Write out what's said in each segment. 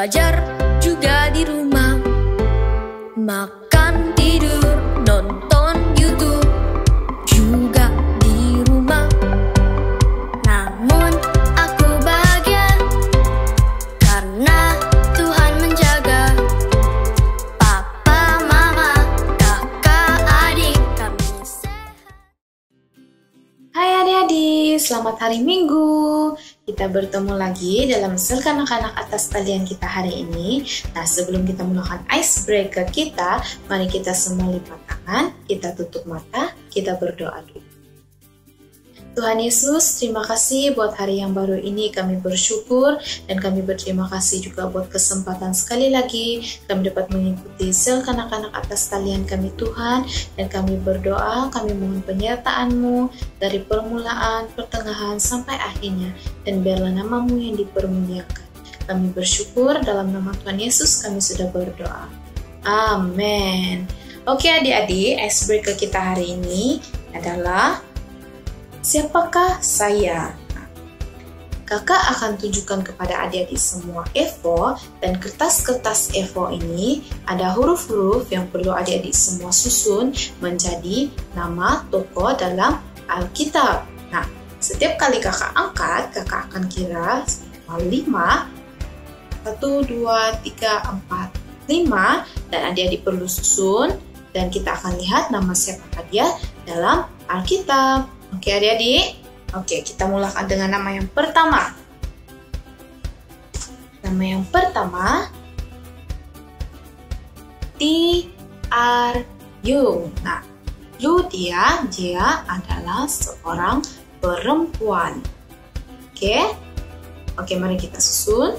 belajar juga di rumah. Makan, tidur, nonton YouTube juga di rumah. Namun aku bahagia karena Tuhan menjaga. Papa, mama, kakak, adik kami sehat. Hai adik-adik, selamat hari Minggu. Kita bertemu lagi dalam sel kanak-kanak atas talian kita hari ini. Nah, sebelum kita melakukan icebreaker kita, mari kita semua lipat tangan, kita tutup mata, kita berdoa dulu. Tuhan Yesus, terima kasih buat hari yang baru ini. Kami bersyukur dan kami berterima kasih juga buat kesempatan sekali lagi kami dapat mengikuti sel kanak-kanak atas talian kami Tuhan. Dan kami berdoa, kami mohon penyertaan-Mu dari permulaan, pertengahan, sampai akhirnya. Dan biarlah nama-Mu yang dipermuliakan. Kami bersyukur dalam nama Tuhan Yesus kami sudah berdoa. Amin. Oke adik-adik, icebreaker kita hari ini adalah siapakah saya? Nah, kakak akan tunjukkan kepada adik-adik semua A4 dan kertas-kertas A4 ini ada huruf-huruf yang perlu adik-adik semua susun menjadi nama tokoh dalam Alkitab. Nah, setiap kali kakak angkat, kakak akan kira 5, 1, 2, 3, 4, 5 dan adik-adik perlu susun dan kita akan lihat nama siapakah dia dalam Alkitab. Oke adik-adik, oke kita mulakan dengan nama yang pertama. Nama yang pertama, T.R. Yung. Nah, Yu dia adalah seorang perempuan. Oke, mari kita susun.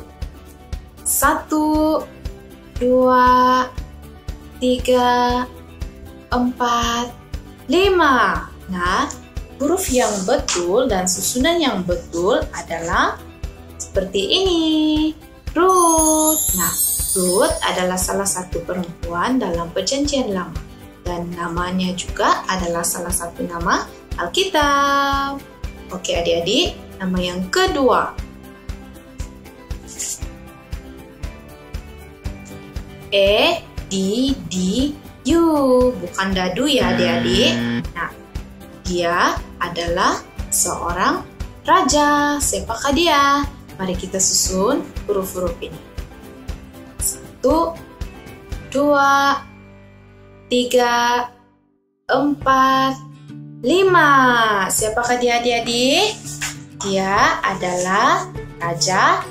1, 2, 3, 4, 5. Nah, huruf yang betul dan susunan yang betul adalah seperti ini. Ruth. Nah, Ruth adalah salah satu perempuan dalam Perjanjian Lama dan namanya juga adalah salah satu nama Alkitab. Oke adik-adik, nama yang kedua. E-D-D-U. Bukan dadu ya adik-adik. Nah, dia adalah seorang raja. Siapakah dia? Mari kita susun huruf-huruf ini. 1, 2, 3, 4, 5. Siapakah dia adik-adik? Dia adalah Raja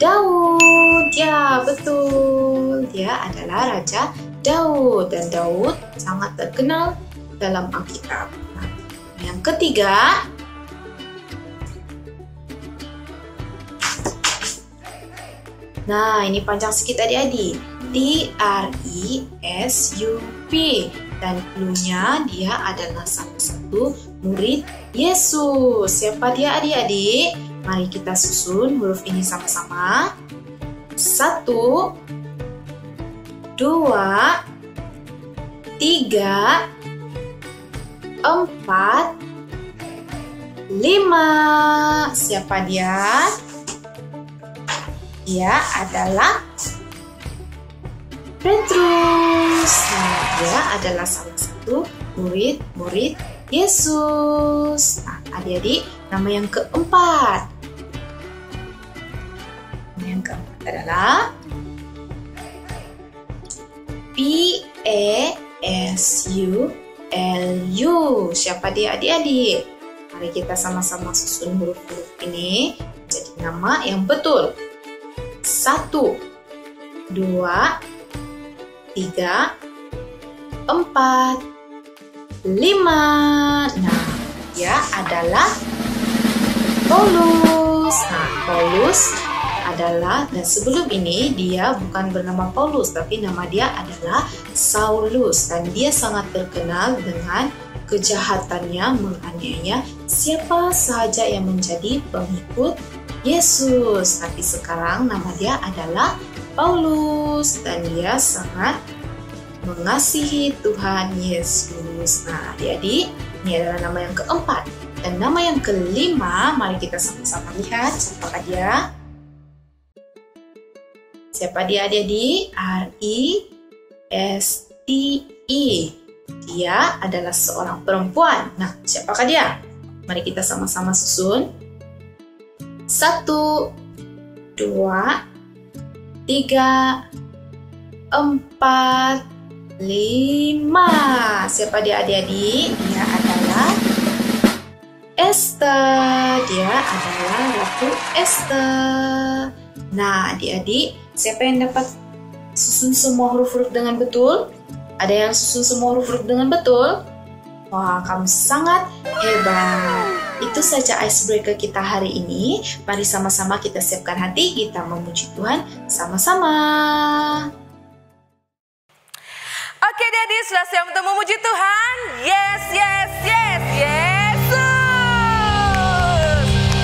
Daud. Ya, betul. Dia adalah Raja Daud. Dan Daud sangat terkenal dalam Alkitab. Yang ketiga, nah ini panjang sedikit adik-adik, T-R-I-S-U-P dan cluenya dia adalah salah satu murid Yesus. Siapa dia adik-adik? Mari kita susun huruf ini sama-sama. 1, 2, 3, 4, 5. Siapa dia? Dia adalah Petrus. Nah, dia adalah salah satu murid-murid Yesus. Nah, adik-adik, nama yang keempat. Nama yang keempat adalah P-E-S-U-L-U. Siapa dia adik-adik? Mari kita sama-sama susun huruf-huruf ini jadi nama yang betul. 1, 2, 3, 4, 5. Nah, dia adalah Paulus. Nah, Paulus adalah, dan sebelum ini dia bukan bernama Paulus, tapi nama dia adalah Saulus. Dan dia sangat terkenal dengan kejahatannya menganiaya siapa sahaja yang menjadi pengikut Yesus. Tapi sekarang nama dia adalah Paulus dan dia sangat mengasihi Tuhan Yesus. Nah adik-adik, ini adalah nama yang keempat. Dan nama yang kelima, mari kita sama-sama lihat siapakah dia. Siapa dia adik-adik? Risti. Dia adalah seorang perempuan. Nah, siapakah dia? Mari kita sama-sama susun. 1, 2, 3, 4, 5. Siapa dia adik-adik? Dia adalah Esther. Dia adalah Ratu Esther. Nah, adik-adik, siapa yang dapat susun semua huruf-huruf dengan betul? Ada yang susun semua huruf-huruf dengan betul? Wah, kamu sangat hebat. Itu saja icebreaker kita hari ini. Mari sama-sama kita siapkan hati, kita memuji Tuhan sama-sama. Oke, adik-adik, sudah siap untuk memuji Tuhan? Yes, yes, yes, Yesus.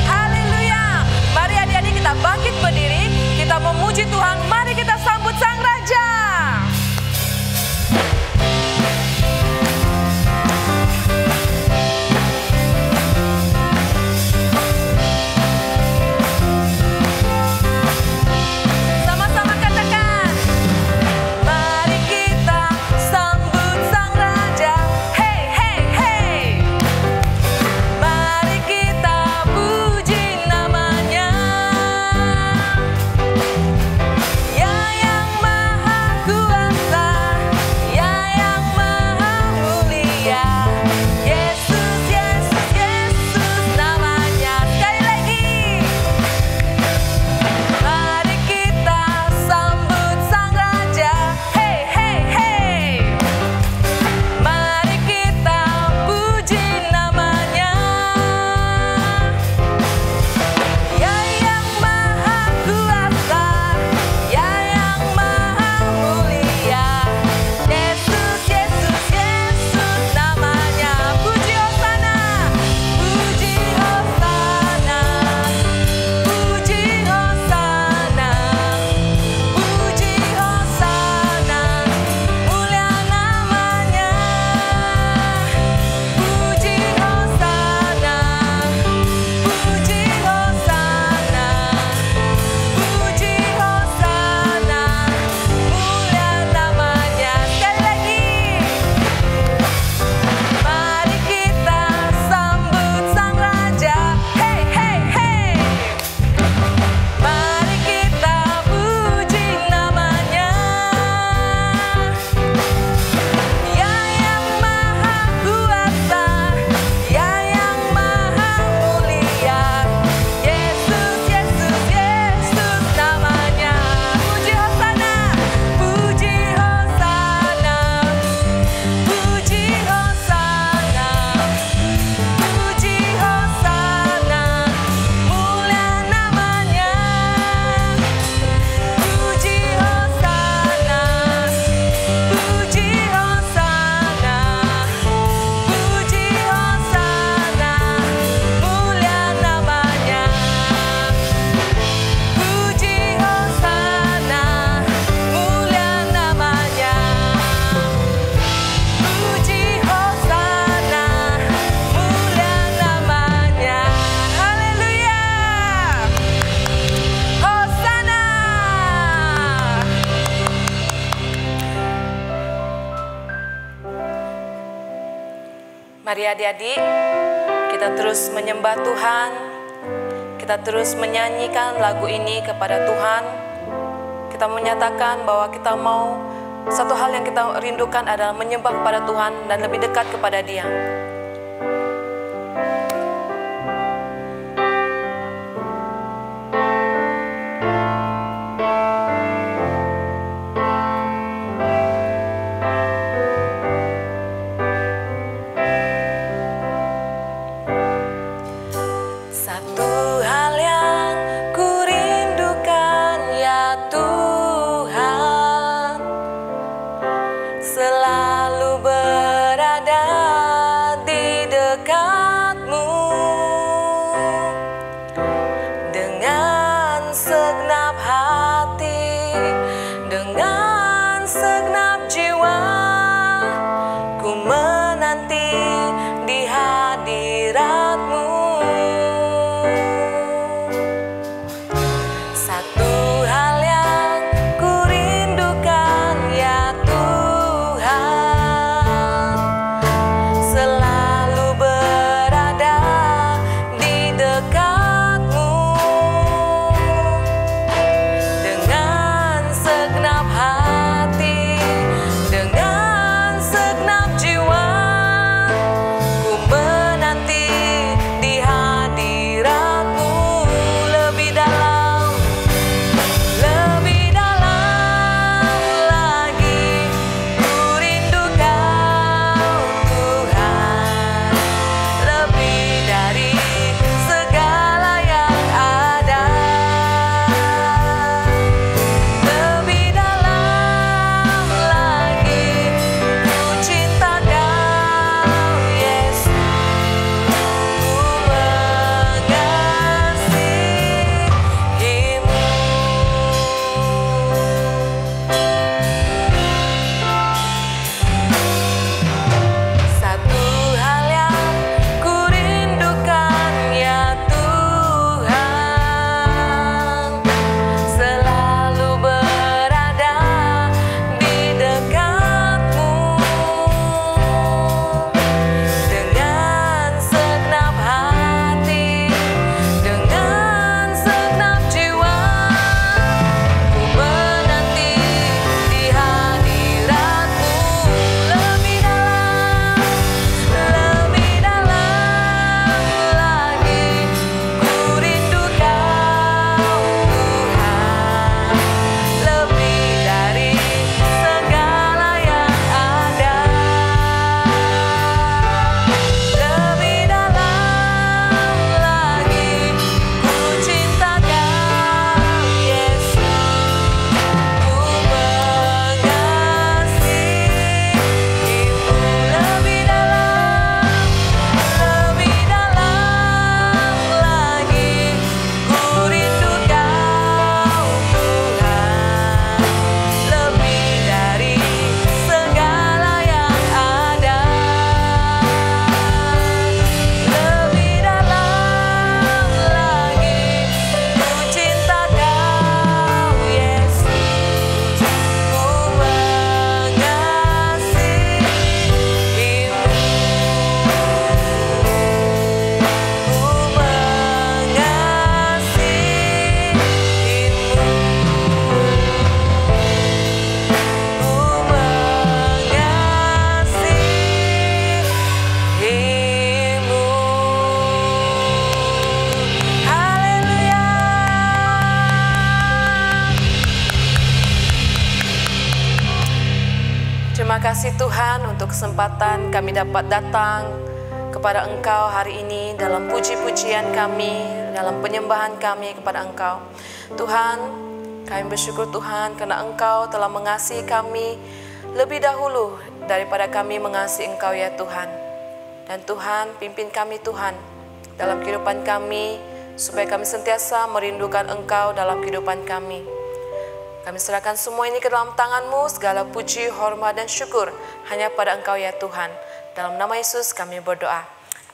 Haleluya. Mari adik-adik kita bangkit berdiri, kita memuji Tuhan. Mari kita sambut Sang Raja. Mari adik-adik, kita terus menyembah Tuhan, kita terus menyanyikan lagu ini kepada Tuhan. Kita menyatakan bahwa kita mau, satu hal yang kita rindukan adalah menyembah kepada Tuhan dan lebih dekat kepada Dia. kasih Tuhan untuk kesempatan kami dapat datang kepada Engkau hari ini dalam puji-pujian kami, dalam penyembahan kami kepada Engkau. Tuhan, kami bersyukur Tuhan karena Engkau telah mengasihi kami lebih dahulu daripada kami mengasihi Engkau ya Tuhan. Dan Tuhan, pimpin kami Tuhan dalam kehidupan kami, supaya kami sentiasa merindukan Engkau dalam kehidupan kami. Kami serahkan semua ini ke dalam tangan-Mu, segala puji, hormat, dan syukur hanya pada Engkau ya Tuhan. Dalam nama Yesus kami berdoa.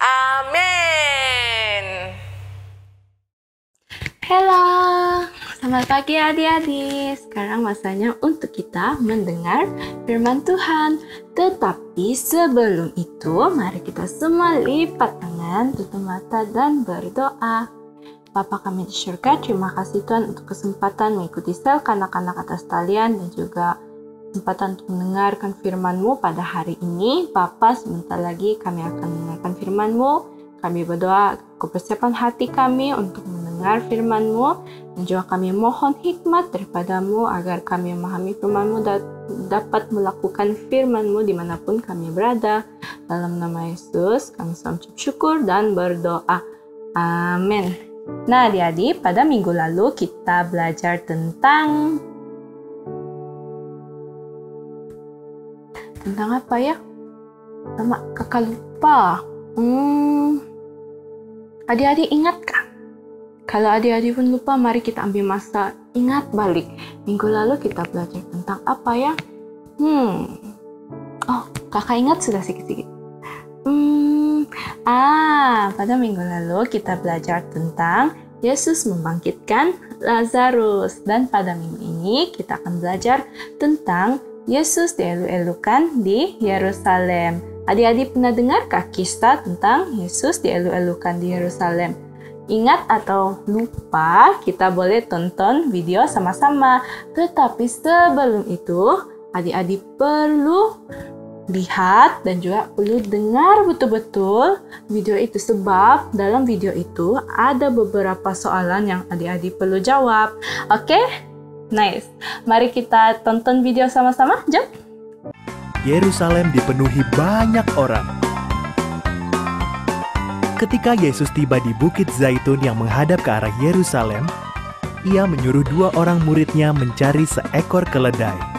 Amin. Halo, selamat pagi adik-adik. Sekarang masanya untuk kita mendengar firman Tuhan. Tetapi sebelum itu, mari kita semua lipat tangan, tutup mata, dan berdoa. Bapa kami di surga, terima kasih Tuhan untuk kesempatan mengikuti sel kanak-kanak atas talian dan juga kesempatan untuk mendengarkan firman-Mu pada hari ini. Bapa, sebentar lagi kami akan mendengarkan firman-Mu. Kami berdoa kepersiapan hati kami untuk mendengar firman-Mu, dan juga kami mohon hikmat daripada-Mu agar kami memahami firman-Mu dan dapat melakukan firman-Mu dimanapun kami berada. Dalam nama Yesus kami selalu mengucap syukur dan berdoa. Amin. Nah adik-adik, pada minggu lalu kita belajar tentang apa ya? Sama kakak lupa. Adik-adik ingat kan? Kalau adik-adik pun lupa, mari kita ambil masa ingat balik. Minggu lalu kita belajar tentang apa ya? Oh, kakak ingat sudah sedikit-sedikit. Pada minggu lalu kita belajar tentang Yesus membangkitkan Lazarus. Dan pada minggu ini kita akan belajar tentang Yesus dielu-elukan di Yerusalem. Adik-adik pernah dengarkah kisah tentang Yesus dielu-elukan di Yerusalem? Ingat atau lupa, kita boleh tonton video sama-sama. Tetapi sebelum itu, adik-adik perlu lihat dan juga perlu dengar betul-betul video itu, sebab dalam video itu ada beberapa soalan yang adik-adik perlu jawab. Oke? Nice. Mari kita tonton video sama-sama. Jom. Yerusalem dipenuhi banyak orang. Ketika Yesus tiba di Bukit Zaitun yang menghadap ke arah Yerusalem, ia menyuruh 2 orang muridnya mencari seekor keledai.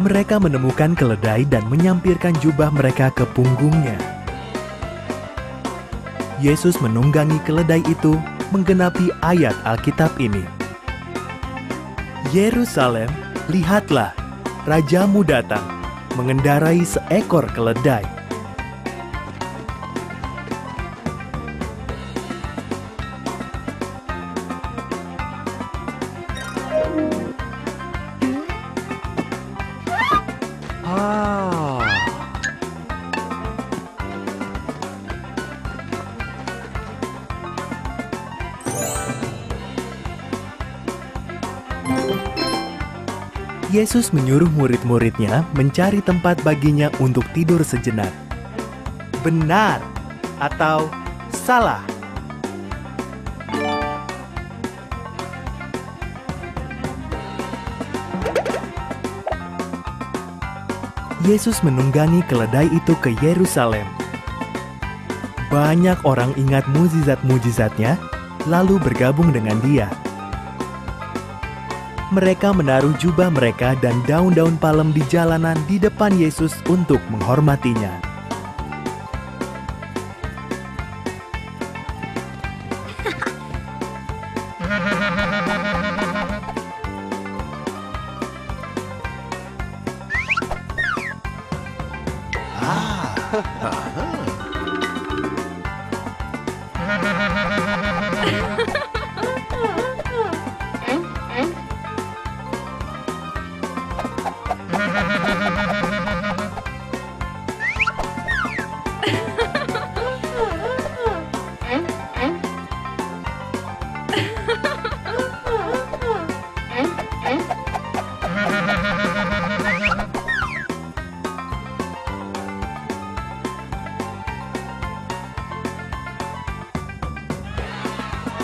Mereka menemukan keledai dan menyampirkan jubah mereka ke punggungnya. Yesus menunggangi keledai itu menggenapi ayat Alkitab ini. Yerusalem, lihatlah, Rajamu datang, mengendarai seekor keledai. Yesus menyuruh murid-muridnya mencari tempat baginya untuk tidur sejenak. Benar atau salah? Yesus menunggangi keledai itu ke Yerusalem. Banyak orang ingat mukjizat-mukjizatnya, lalu bergabung dengan dia. Mereka menaruh jubah mereka dan daun-daun palem di jalanan di depan Yesus untuk menghormatinya.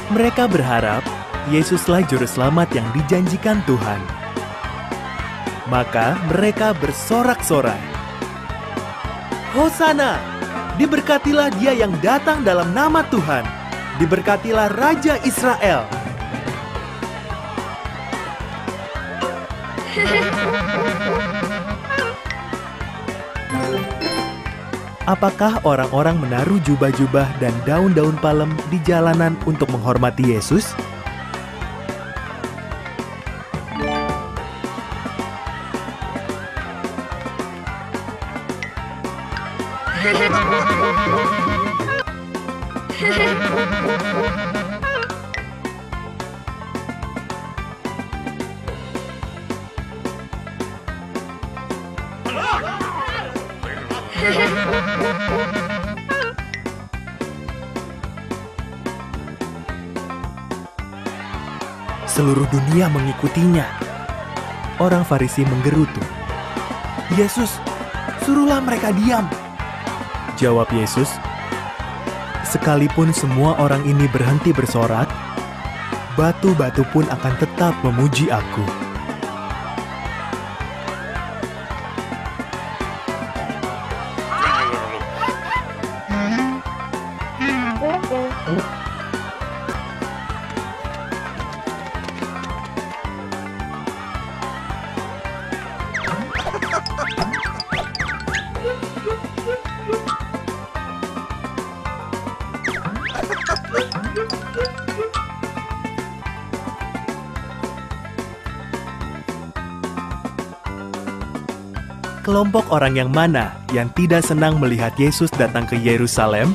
Mereka berharap Yesuslah Juru Selamat yang dijanjikan Tuhan. Maka mereka bersorak-sorai, "Hosana! Diberkatilah Dia yang datang dalam nama Tuhan. Diberkatilah Raja Israel." Apakah orang-orang menaruh jubah-jubah dan daun-daun palem di jalanan untuk menghormati Yesus? Seluruh dunia mengikutinya. Orang Farisi menggerutu, "Yesus, suruhlah mereka diam." Jawab Yesus, "Sekalipun semua orang ini berhenti bersorak, batu-batu pun akan tetap memuji Aku." Kelompok orang yang mana yang tidak senang melihat Yesus datang ke Yerusalem?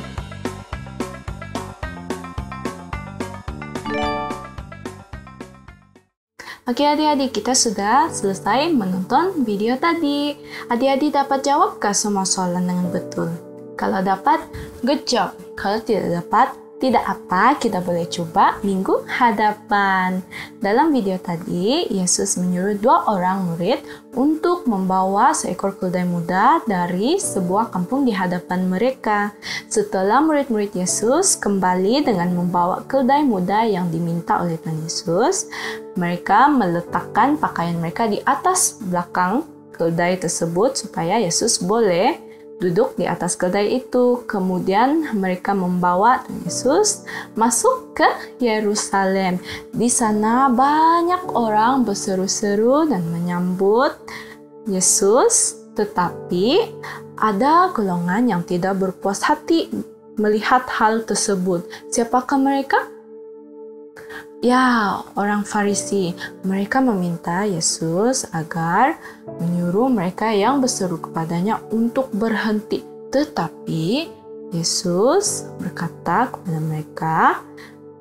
Oke adik-adik, kita sudah selesai menonton video tadi. Adik-adik dapat jawabkah semua soalan dengan betul? Kalau dapat, good job. Kalau tidak dapat, tidak apa, kita boleh coba minggu hadapan. Dalam video tadi, Yesus menyuruh 2 orang murid untuk membawa seekor keledai muda dari sebuah kampung di hadapan mereka. Setelah murid-murid Yesus kembali dengan membawa keledai muda yang diminta oleh Tuhan Yesus, mereka meletakkan pakaian mereka di atas belakang keledai tersebut supaya Yesus boleh duduk di atas keledai itu. Kemudian mereka membawa Yesus masuk ke Yerusalem. Di sana banyak orang berseru-seru dan menyambut Yesus, tetapi ada golongan yang tidak berpuas hati melihat hal tersebut. Siapakah mereka? Ya, orang Farisi. Mereka meminta Yesus agar menyuruh mereka yang berseru kepadanya untuk berhenti. Tetapi Yesus berkata kepada mereka,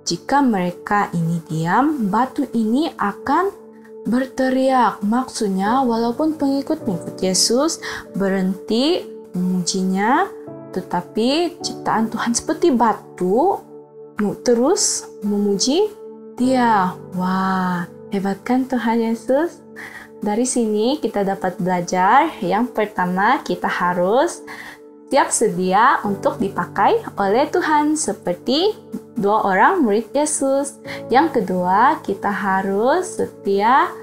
jika mereka ini diam, batu ini akan berteriak. Maksudnya, walaupun pengikut-pengikut Yesus berhenti memujinya, tetapi ciptaan Tuhan seperti batu terus memuji Dia. Wah, hebat kan Tuhan Yesus? Dari sini kita dapat belajar, yang pertama kita harus siap sedia untuk dipakai oleh Tuhan seperti 2 orang murid Yesus. Yang kedua, kita harus setia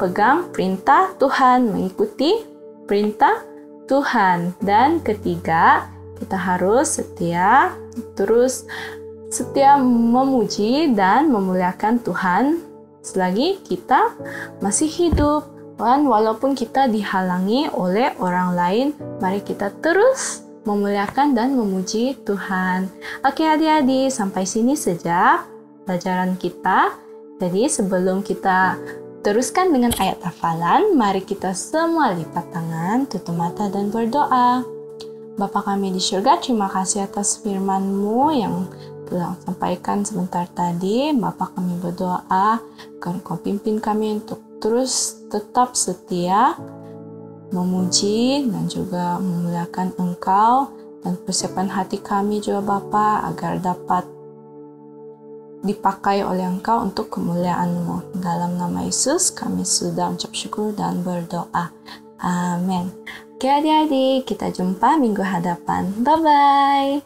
pegang perintah Tuhan, mengikuti perintah Tuhan. Dan ketiga, kita harus setia memuji dan memuliakan Tuhan selagi kita masih hidup. Dan walaupun kita dihalangi oleh orang lain, mari kita terus memuliakan dan memuji Tuhan. Oke adik-adik, sampai sini saja pelajaran kita. Jadi sebelum kita teruskan dengan ayat hafalan. Mari kita semua lipat tangan, tutup mata dan berdoa. Bapa kami di surga, terima kasih atas firman-Mu yang telah sampaikan sebentar tadi. Bapa kami berdoa agar Kau pimpin kami untuk terus tetap setia, memuji dan juga memuliakan Engkau, dan persiapan hati kami juga Bapa agar dapat dipakai oleh Engkau untuk kemuliaan-Mu. Dalam nama Yesus kami sudah ucap syukur dan berdoa. Amin. Oke adik-adik, kita jumpa minggu hadapan. Bye-bye.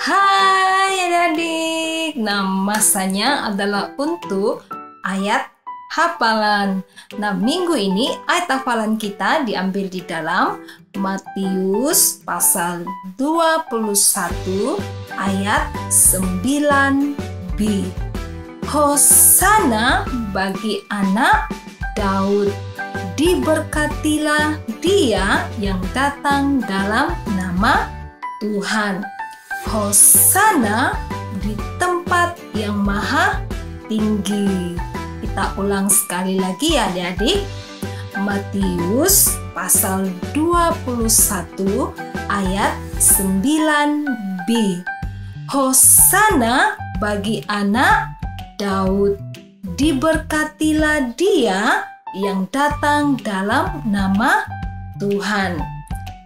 Hai adik-adik. Nah, masanya adalah untuk ayat hafalan. Nah, minggu ini ayat hafalan kita diambil di dalam Matius pasal 21 ayat 9b. Hosana bagi anak Daud, diberkatilah Dia yang datang dalam nama Tuhan. Hosana di tempat yang maha tinggi. Kita ulang sekali lagi ya adik-adik. Matius pasal 21 ayat 9b. Hosana bagi anak Daud, diberkatilah Dia yang datang dalam nama Tuhan.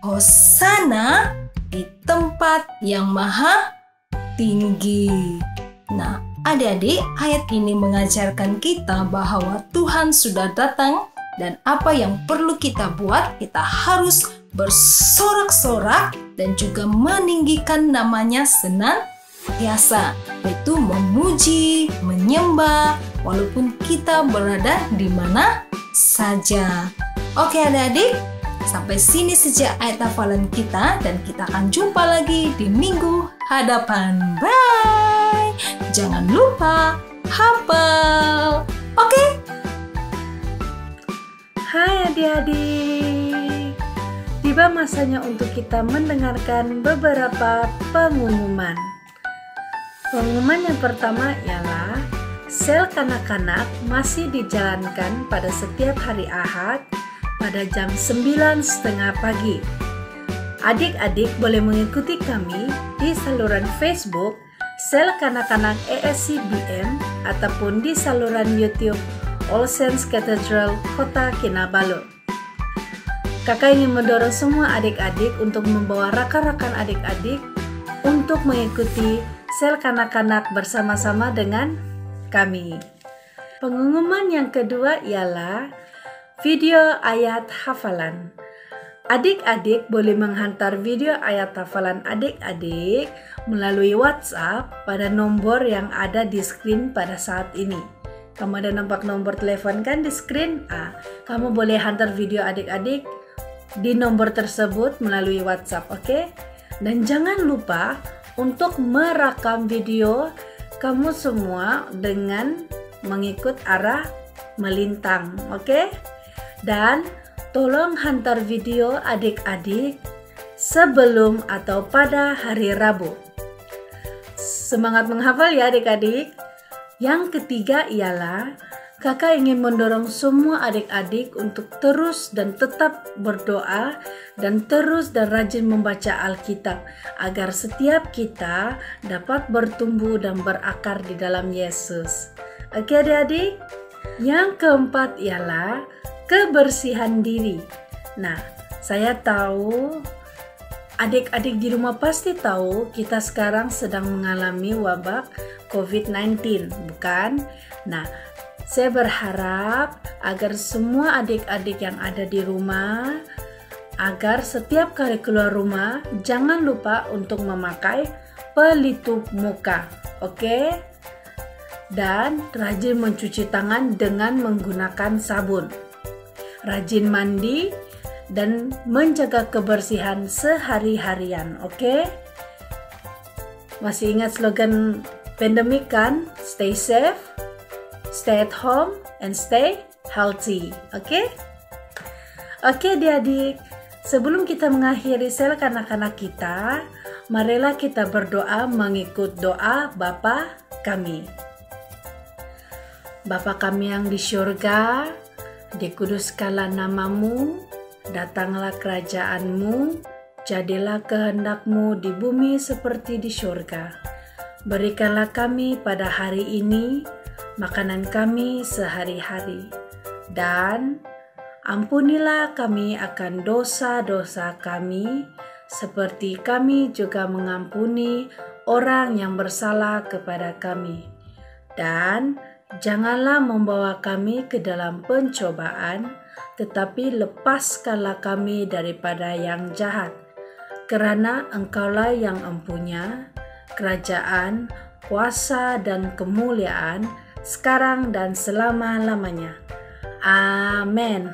Hosana di tempat yang maha tinggi. Nah, adik-adik, ayat ini mengajarkan kita bahwa Tuhan sudah datang dan apa yang perlu kita buat, kita harus bersorak-sorak dan juga meninggikan namanya senantiasa, yaitu memuji, menyembah, walaupun kita berada di mana saja. Oke adik-adik, sampai sini saja ayat hafalan kita dan kita akan jumpa lagi di minggu hadapan. Bye! Jangan lupa hafal. Oke? Hai adik-adik. Tiba masanya untuk kita mendengarkan beberapa pengumuman. Pengumuman yang pertama ialah sel kanak-kanak masih dijalankan pada setiap hari Ahad pada jam 9.30 pagi. Adik-adik boleh mengikuti kami di saluran Facebook Sel Kanak-Kanak ESCBM ataupun di saluran YouTube All Saints Cathedral Kota Kinabalu. Kakak ingin mendorong semua adik-adik untuk membawa rakan-rakan adik-adik untuk mengikuti Sel Kanak-Kanak bersama-sama dengan kami. Pengumuman yang kedua ialah video ayat hafalan. Adik-adik boleh menghantar video ayat hafalan adik-adik melalui WhatsApp pada nomor yang ada di screen pada saat ini. Kamu ada nampak nomor telepon kan di screen? Kamu boleh hantar video adik-adik di nomor tersebut melalui WhatsApp, oke? Dan jangan lupa untuk merekam video kamu semua dengan mengikut arah melintang, oke? Dan tolong hantar video adik-adik sebelum atau pada hari Rabu. Semangat menghafal ya adik-adik. Yang ketiga ialah kakak ingin mendorong semua adik-adik untuk terus dan tetap berdoa dan terus dan rajin membaca Alkitab agar setiap kita dapat bertumbuh dan berakar di dalam Yesus. Oke adik-adik? Yang keempat ialah kebersihan diri. Nah, saya tahu adik-adik di rumah pasti tahu kita sekarang sedang mengalami wabah COVID-19, bukan? Nah, saya berharap agar semua adik-adik yang ada di rumah, agar setiap kali keluar rumah, jangan lupa untuk memakai pelitup muka, oke? Dan rajin mencuci tangan dengan menggunakan sabun. Rajin mandi dan menjaga kebersihan sehari-harian, oke? Masih ingat slogan pandemik kan? Stay safe, stay at home, and stay healthy, oke? Oke adik-adik, sebelum kita mengakhiri sel kanak-kanak kita, marilah kita berdoa mengikut doa Bapa kami. Bapa kami yang di syurga, dikuduskanlah namamu, datanglah kerajaanmu, jadilah kehendakmu di bumi seperti di syurga. Berikanlah kami pada hari ini makanan kami sehari-hari, dan ampunilah kami akan dosa-dosa kami, seperti kami juga mengampuni orang yang bersalah kepada kami. Dan janganlah membawa kami ke dalam pencobaan, tetapi lepaskanlah kami daripada yang jahat. Karena Engkaulah yang empunya kerajaan, kuasa, dan kemuliaan, sekarang dan selama-lamanya. Amin.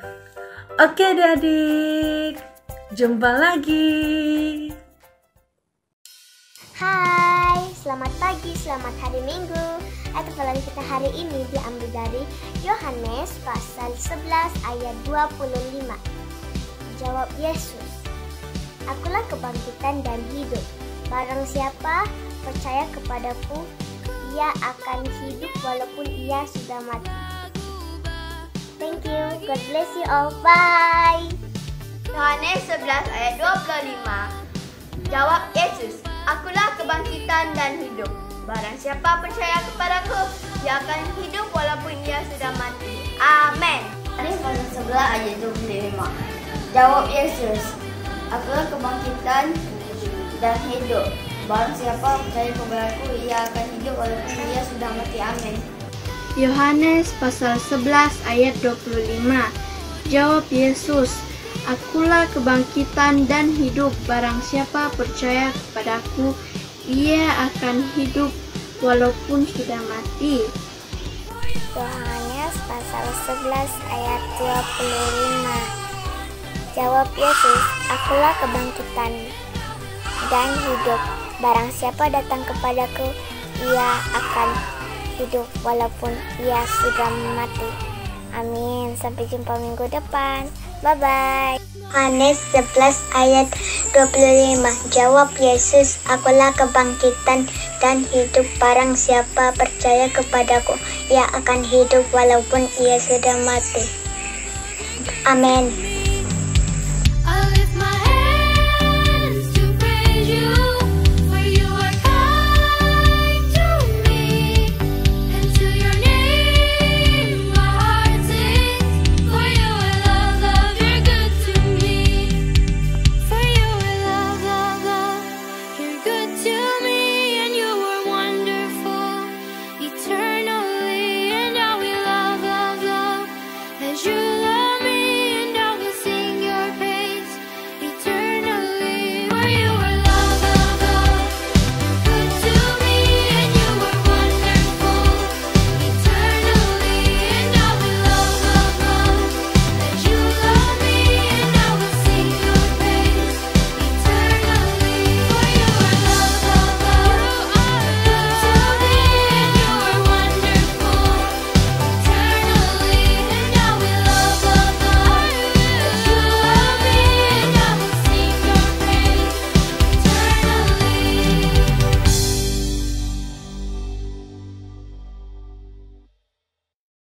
Oke adik-adik, jumpa lagi. Hai, selamat pagi, selamat hari Minggu. Hafalan kita hari ini diambil dari Yohanes pasal 11 ayat 25. Jawab Yesus, "Akulah kebangkitan dan hidup. Barang siapa percaya kepadaku, ia akan hidup walaupun ia sudah mati." Thank you. God bless you all. Bye. Yohanes 11 ayat 25. Jawab Yesus, "Akulah kebangkitan dan hidup. Barang siapa percaya kepadaku, dia akan hidup walaupun ia sudah mati." Amin. Yohanes pasal 11 ayat 25. Jawab Yesus, "Akulah kebangkitan dan hidup. Barang siapa percaya kepadaku, ia akan hidup walaupun ia sudah mati." Amin. Yohanes pasal 11 ayat 25. Jawab Yesus, "Akulah kebangkitan dan hidup. Barang siapa percaya kepadaku, ia akan hidup walaupun sudah mati." Yohanes pasal 11 ayat 25. Jawab Yesus, "Akulah kebangkitan dan hidup. Barang siapa datang kepadaku, ia akan hidup walaupun ia sudah mati." Amin. Sampai jumpa minggu depan. Bye-bye. Yohanes 11 ayat 25. Jawab Yesus, "Akulah kebangkitan dan hidup. Barang siapa percaya kepadaku, ia akan hidup walaupun ia sudah mati." Amin.